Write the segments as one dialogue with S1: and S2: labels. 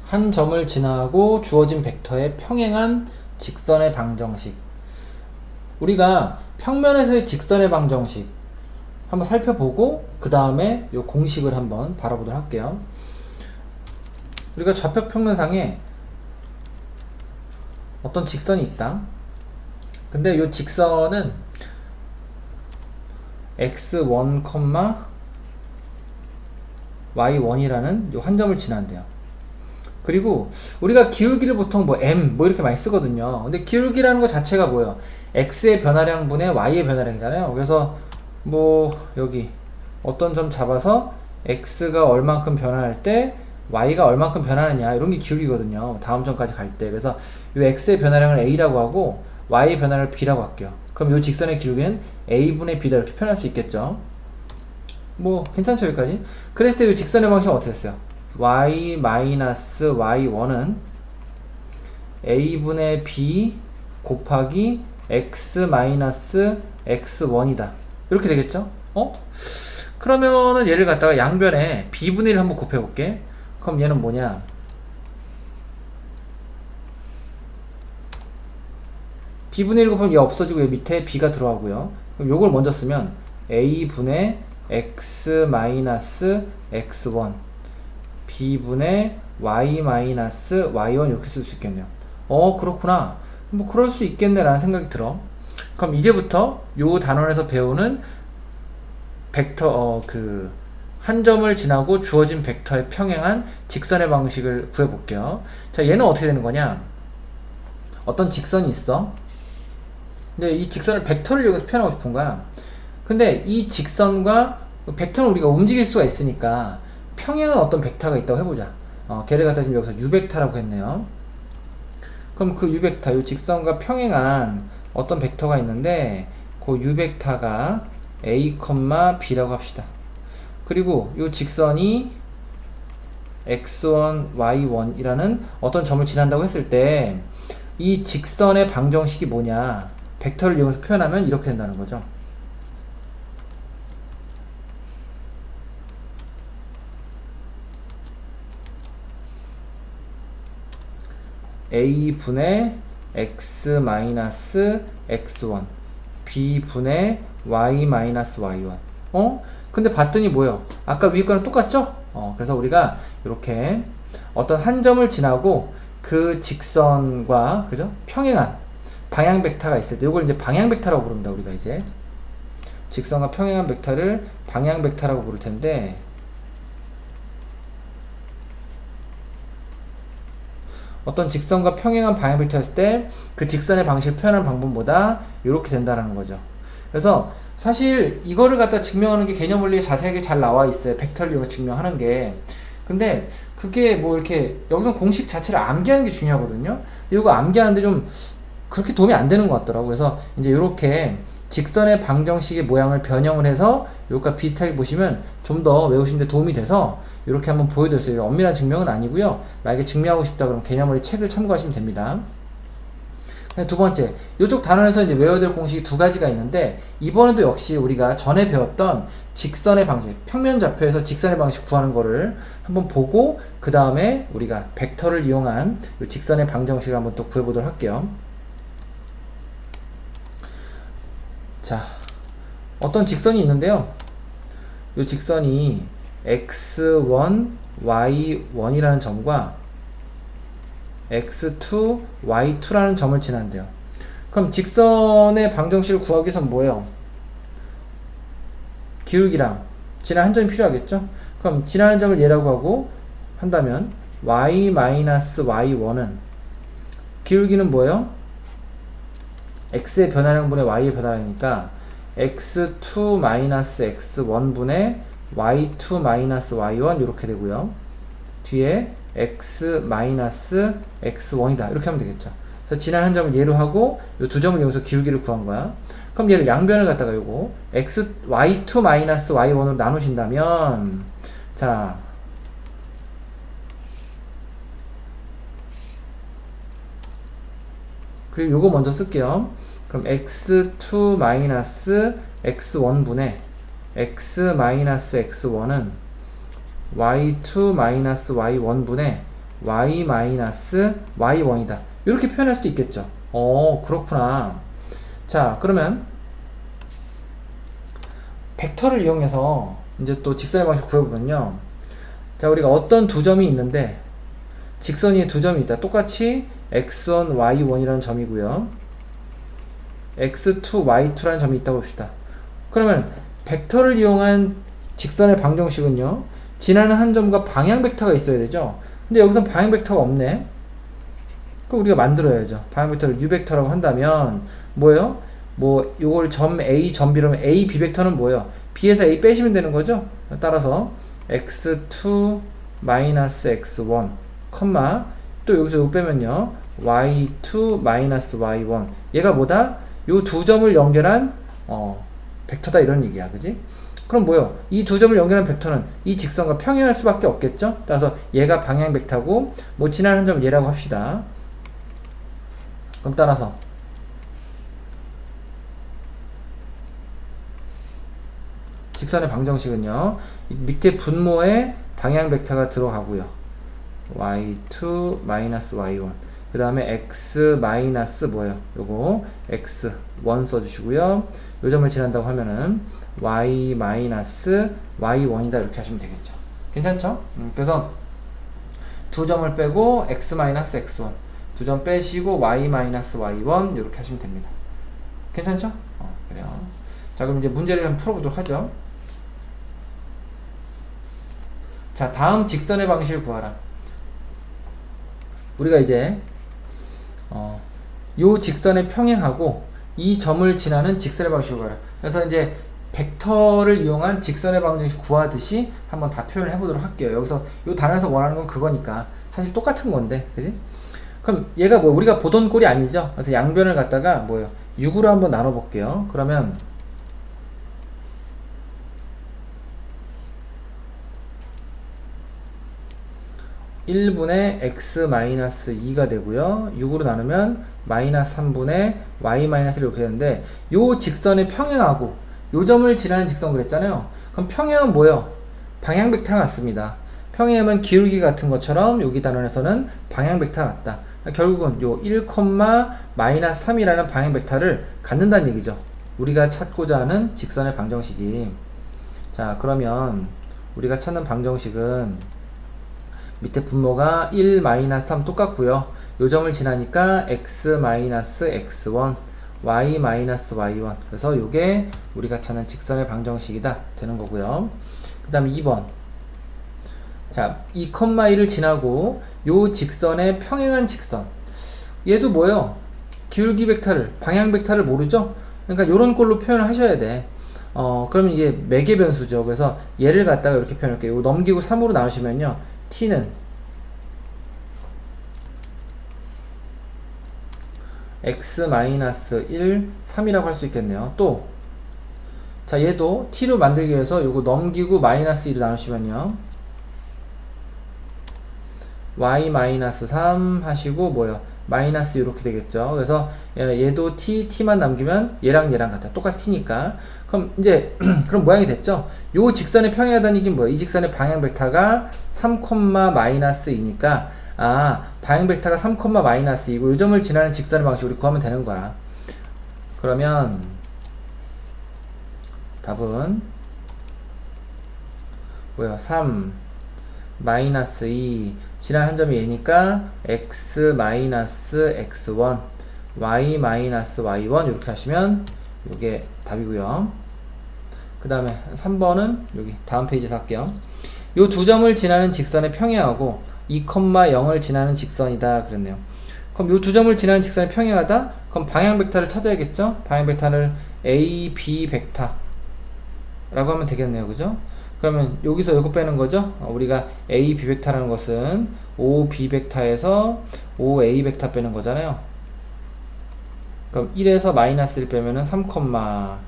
S1: 한 점을 지나고 주어진 벡터의 평행한 직선의 방정식. 우리가 평면에서의 직선의 방정식 한번 살펴보고 그 다음에 이 공식을 한번 바라보도록 할게요. 우리가 좌표 평면상에 어떤 직선이 있다. 근데 이 직선은 x1, y1이라는 이 한 점을 지난대요. 그리고 우리가 기울기를 보통 뭐 m 뭐 이렇게 많이 쓰거든요. 근데 기울기라는 것 자체가 뭐예요? x의 변화량분의 y의 변화량이잖아요. 그래서 뭐 여기 어떤 점 잡아서 x가 얼만큼 변화할 때 y가 얼만큼 변하느냐 이런 게 기울기거든요. 다음 점까지 갈 때. 그래서 이 x의 변화량을 a라고 하고 y의 변화량을 b라고 할게요. 그럼 이 직선의 기울기는 a분의 b다 이렇게 표현할 수 있겠죠. 뭐 괜찮죠 여기까지? 그랬을 때 이 직선의 방식은 어떻게 했어요? y-y1은 a분의 b 곱하기 x-x1이다 이렇게 되겠죠? 그러면은 얘를 갖다가 양변에 b분의 1을 한번 곱해볼게. 그럼 얘는 뭐냐? b분의 1 곱하면 얘 없어지고 얘 밑에 b가 들어가고요. 그럼 요걸 먼저 쓰면 a분의 x-x1 b분의 y-y1 이렇게 쓸 수 있겠네요. 그렇구나. 뭐 그럴 수 있겠네 라는 생각이 들어. 그럼 이제부터 요 단원에서 배우는 벡터 한 점을 지나고 주어진 벡터의 평행한 직선의 방식을 구해볼게요. 자, 얘는 어떻게 되는 거냐? 어떤 직선이 있어. 근데 이 직선을 벡터를 이용해서 표현하고 싶은 거야. 근데 이 직선과 벡터는 우리가 움직일 수가 있으니까 평행한 어떤 벡터가 있다고 해보자. 걔를 갖다 지금 여기서 u벡터라고 했네요. 그럼 그 u벡터, 이 직선과 평행한 어떤 벡터가 있는데 그 u벡터가 a, b라고 합시다. 그리고 이 직선이 x1, y1이라는 어떤 점을 지난다고 했을 때 이 직선의 방정식이 뭐냐? 벡터를 이용해서 표현하면 이렇게 된다는 거죠. a분의 x-x1 b분의 y-y1 근데 봤더니 뭐예요? 아까 위에 거랑 똑같죠? 그래서 우리가 이렇게 어떤 한 점을 지나고 그 직선과 그죠? 평행한 방향 벡터가 있을 때 이걸 이제 방향 벡터라고 부릅니다. 우리가 이제 직선과 평행한 벡터를 방향 벡터라고 부를 텐데 어떤 직선과 평행한 방향 벡터였을 때 그 직선의 방식을 표현하는 방법보다 이렇게 된다는 거죠. 그래서 사실 이거를 갖다 증명하는 게 개념 원리에 자세하게 잘 나와 있어요. 벡터를 이용해 증명하는 게. 근데 그게 뭐 이렇게 여기서 공식 자체를 암기하는 게 중요하거든요. 이거 암기하는데 좀 그렇게 도움이 안 되는 것 같더라고. 그래서 이제 이렇게 직선의 방정식의 모양을 변형을 해서 이것과 비슷하게 보시면 좀 더 외우시는데 도움이 돼서 이렇게 한번 보여드렸어요. 엄밀한 증명은 아니고요. 만약에 증명하고 싶다 그러면 개념원리 책을 참고하시면 됩니다. 두 번째, 이쪽 단원에서 이제 외워야 될 공식이 두 가지가 있는데 이번에도 역시 우리가 전에 배웠던 직선의 방식, 평면 좌표에서 직선의 방식 구하는 거를 한번 보고 그 다음에 우리가 벡터를 이용한 이 직선의 방정식을 한번 또 구해보도록 할게요. 자, 어떤 직선이 있는데요. 이 직선이 x1, y1이라는 점과 x2, y2라는 점을 지난대요. 그럼 직선의 방정식을 구하기 위해서는 뭐예요? 기울기랑 지나는 한 점이 필요하겠죠? 그럼 지나는 점을 얘라고 하고 한다면 y-y1은 기울기는 뭐예요? x의 변화량분의 y의 변화량이니까 x2-x1분의 y2-y1 이렇게 되고요. 뒤에 x-x1이다 이렇게 하면 되겠죠. 그래서 지난 한 점을 예로 하고 이 두 점을 이용해서 기울기를 구한 거야. 그럼 얘를 양변을 갖다가 요거 y2-y1으로 나누신다면 자 그리고 요거 먼저 쓸게요. 그럼 x2-x1분의 x-x1은 y2-y1분의 y 마이너스 y1이다. 이렇게 표현할 수도 있겠죠. 그렇구나. 자, 그러면 벡터를 이용해서 이제 또 직선의 방식 구해보면요. 자, 우리가 어떤 두 점이 있는데 직선 위에 두 점이 있다. 똑같이 x1, y1이라는 점이고요. x2, y2라는 점이 있다고 봅시다. 그러면 벡터를 이용한 직선의 방정식은요. 지나는 한 점과 방향 벡터가 있어야 되죠. 근데 여기선 방향 벡터가 없네. 그럼 우리가 만들어야죠. 방향 벡터를 u 벡터라고 한다면 뭐예요? 뭐 요걸 점 A, 점 B라면 A, B 벡터는 뭐예요? B에서 A 빼시면 되는 거죠. 따라서 x2 마이너스 x1 컴마 또 여기서 요 빼면요 y2 마이너스 y1 얘가 뭐다? 요 두 점을 연결한 벡터다 이런 얘기야. 그지? 그럼 뭐요? 이 두 점을 연결한 벡터는 이 직선과 평행할 수밖에 없겠죠? 따라서 얘가 방향 벡터고 뭐 지나는 점을 얘라고 합시다. 그럼 따라서 직선의 방정식은요. 밑에 분모에 방향 벡터가 들어가고요. y2 마이너스 y1 그 다음에 x 마이너스 뭐예요? 요거 x1 써주시고요. 요 점을 지난다고 하면은 y 마이너스 y1이다 이렇게 하시면 되겠죠. 괜찮죠? 그래서 두 점을 빼고 x 마이너스 x1 두 점 빼시고 y 마이너스 y1 이렇게 하시면 됩니다. 괜찮죠? 그래요. 자, 그럼 이제 문제를 한번 풀어보도록 하죠. 자, 다음 직선의 방식을 구하라. 우리가 이제 요 직선에 평행하고 이 점을 지나는 직선의 방식을 구하라. 그래서 이제 벡터를 이용한 직선의 방정식 구하듯이 한번 다 표현을 해보도록 할게요. 여기서 요 단어에서 원하는 건 그거니까 사실 똑같은 건데, 그지? 그럼 얘가 뭐 우리가 보던 꼴이 아니죠. 그래서 양변을 갖다가 뭐예요? 6으로 한번 나눠 볼게요. 그러면 1분의 x-2가 되고요. 6으로 나누면 마이너스 3분의 y-1 이렇게 되는데 요 직선에 평행하고 요 점을 지나는 직선 그랬잖아요. 그럼 평행은 뭐예요? 방향 벡터가 같습니다. 평행하면 기울기 같은 것처럼 여기 단원에서는 방향 벡터가 같다. 결국은 요 1, 마이너스 3이라는 방향 벡터를 갖는다는 얘기죠. 우리가 찾고자 하는 직선의 방정식이. 자, 그러면 우리가 찾는 방정식은 밑에 분모가 1, 3 똑같고요. 요 점을 지나니까 x, x1, y, y1 그래서 요게 우리가 찾는 직선의 방정식이다 되는 거고요. 그 다음 2번 자, 2,1을 지나고 요 직선에 평행한 직선 얘도 뭐예요? 기울기 벡터를 방향 벡터를 모르죠? 그러니까 요런 꼴로 표현을 하셔야 돼. 그러면 이게 매개 변수죠. 그래서 얘를 갖다가 이렇게 표현할게요. 요 넘기고 3으로 나누시면요 t는 x-1, 3이라고 할 수 있겠네요. 또, 자, 얘도 t로 만들기 위해서 요거 넘기고 마이너스 1을 나누시면요. y-3 하시고, 뭐요? 마이너스 이렇게 되겠죠. 그래서 얘도 t만 남기면 얘랑 같아. 똑같이 t니까. 그럼 이제, 그럼 모양이 됐죠? 요 직선에 평행하다는 얘기는 뭐예요? 이 직선의 방향 벡터가 3, 마이너스 2니까, 방향 벡터가 3, 마이너스 2고 요 점을 지나는 직선의 방식으로 구하면 되는 거야. 그러면 답은 뭐야? 3 마이너스 2 지난 한 점이 얘니까 x 마이너스 x1 y 마이너스 y1 이렇게 하시면 요게 답이고요. 그 다음에 3번은 여기 다음 페이지에서 할게요. 요 두 점을 지나는 직선에 평행하고 2,0을 지나는 직선이다 그랬네요. 그럼 요 두 점을 지나는 직선에 평행하다? 그럼 방향 벡터를 찾아야겠죠? 방향 벡터를 a, b 벡터 라고 하면 되겠네요. 그죠? 그러면 여기서 요거 빼는 거죠? 우리가 a, b 벡터라는 것은 o, b 벡터에서 o, a 벡터 빼는 거잖아요. 그럼 1에서 마이너스 1 빼면은 3, 4에서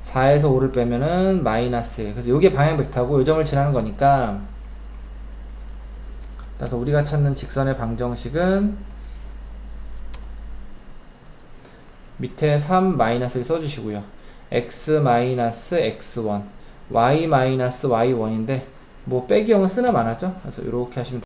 S1: 5를 빼면은 마이너스 1. 그래서 요게 방향 벡터고 요 점을 지나는 거니까 그래서 우리가 찾는 직선의 방정식은 밑에 3 마이너스를 써주시고요. x 마이너스 x1 y 마이너스 y1인데 뭐 빼기형은 쓰나 마나죠? 그래서 이렇게 하시면